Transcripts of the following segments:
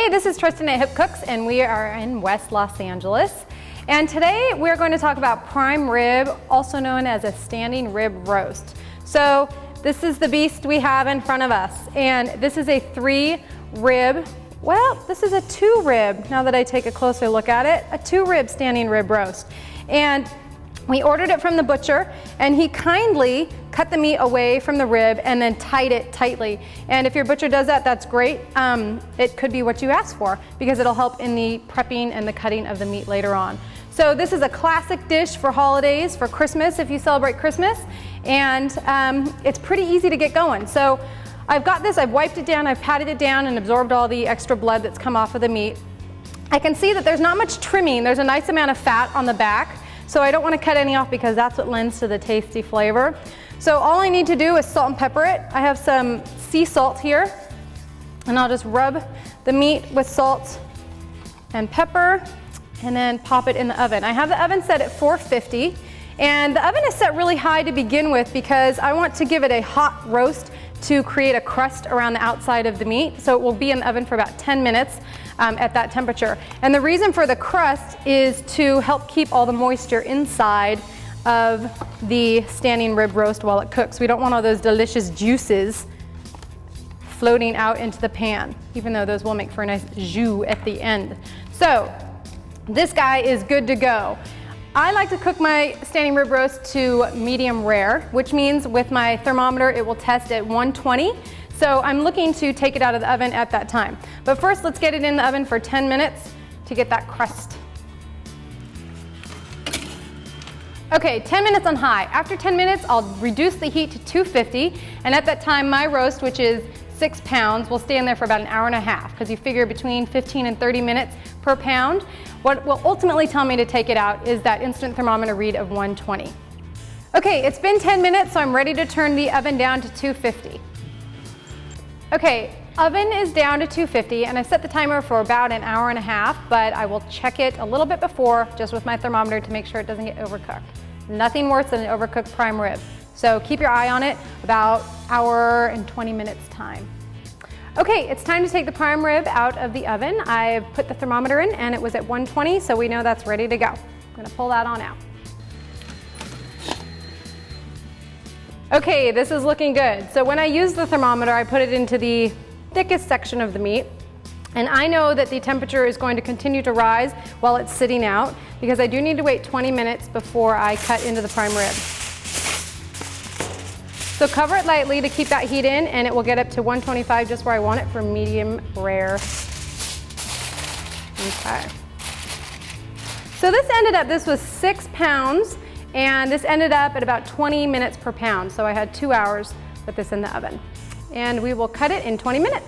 Hey, this is Tristan at Hip Cooks, and we are in West Los Angeles. And today we're going to talk about prime rib, also known as a standing rib roast. So this is the beast we have in front of us, and this is a 3-rib, well, this is a 2-rib, now that I take a closer look at it, a 2-rib standing rib roast. And we ordered it from the butcher, and he kindly cut the meat away from the rib and then tied it tightly. And if your butcher does that, that's great. It could be what you asked for because it'll help in the prepping and the cutting of the meat later on. So this is a classic dish for holidays, for Christmas, if you celebrate Christmas. And it's pretty easy to get going. So I've got this, I've wiped it down, I've patted it down and absorbed all the extra blood that's come off of the meat. I can see that there's not much trimming. There's a nice amount of fat on the back. So I don't want to cut any off because that's what lends to the tasty flavor. So all I need to do is salt and pepper it. I have some sea salt here, and I'll just rub the meat with salt and pepper and then pop it in the oven. I have the oven set at 450, and the oven is set really high to begin with because I want to give it a hot roast to create a crust around the outside of the meat. So it will be in the oven for about 10 minutes. At that temperature. And the reason for the crust is to help keep all the moisture inside of the standing rib roast while it cooks. We don't want all those delicious juices floating out into the pan, even though those will make for a nice jus at the end. So this guy is good to go. I like to cook my standing rib roast to medium rare, which means with my thermometer it will test at 120. So I'm looking to take it out of the oven at that time. But first, let's get it in the oven for 10 minutes to get that crust. Okay, 10 minutes on high. After 10 minutes, I'll reduce the heat to 250. And at that time, my roast, which is 6 pounds, will stay in there for about an hour and a half because you figure between 15 and 30 minutes per pound. What will ultimately tell me to take it out is that instant thermometer read of 120. Okay, it's been 10 minutes, so I'm ready to turn the oven down to 250. Okay, oven is down to 250 and I set the timer for about an hour and a half, but I will check it a little bit before just with my thermometer to make sure it doesn't get overcooked. Nothing worse than an overcooked prime rib. So keep your eye on it, about hour and 20 minutes time. Okay, it's time to take the prime rib out of the oven. I've put the thermometer in and it was at 120, so we know that's ready to go. I'm gonna pull that on out. Okay, this is looking good. So when I use the thermometer, I put it into the thickest section of the meat. And I know that the temperature is going to continue to rise while it's sitting out because I do need to wait 20 minutes before I cut into the prime rib. So cover it lightly to keep that heat in and it will get up to 125 just where I want it for medium rare. Okay. So this was 6 pounds. And this ended up at about 20 minutes per pound. So I had 2 hours with this in the oven. And we will cut it in 20 minutes.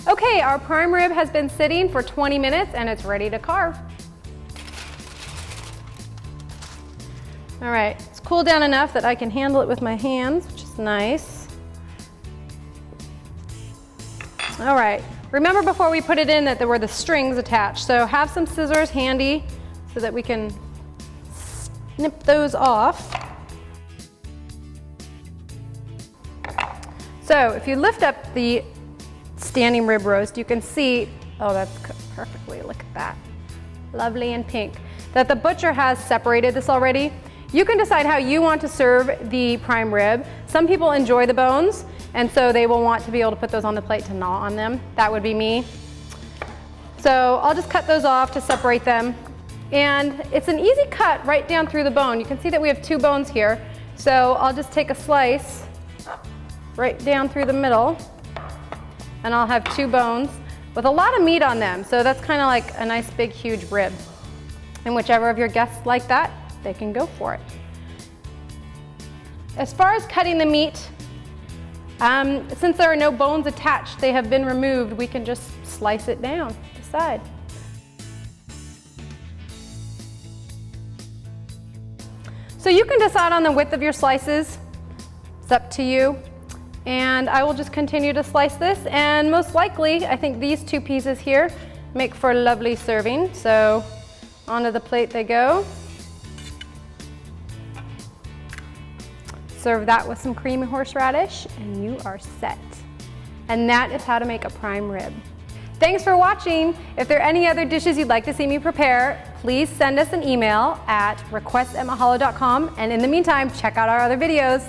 Okay, our prime rib has been sitting for 20 minutes and it's ready to carve. All right, it's cooled down enough that I can handle it with my hands, which is nice. All right, remember before we put it in that there were the strings attached. So have some scissors handy so that we can snip those off. So if you lift up the standing rib roast, you can see, oh, that's cooked perfectly. Look at that. Lovely and pink. That the butcher has separated this already. You can decide how you want to serve the prime rib. Some people enjoy the bones, and so they will want to be able to put those on the plate to gnaw on them. That would be me. So I'll just cut those off to separate them. And it's an easy cut right down through the bone. You can see that we have 2 bones here. So I'll just take a slice right down through the middle and I'll have 2 bones with a lot of meat on them. So that's kind of like a nice big huge rib. And whichever of your guests like that, they can go for it. As far as cutting the meat, since there are no bones attached, they have been removed, we can just slice it down the side. So you can decide on the width of your slices. It's up to you. And I will just continue to slice this, and most likely, I think these 2 pieces here make for a lovely serving. So onto the plate they go. Serve that with some creamy horseradish, and you are set. And that is how to make a prime rib. Thanks for watching. If there are any other dishes you'd like to see me prepare, please send us an email at request@mahalo.com. And in the meantime, check out our other videos.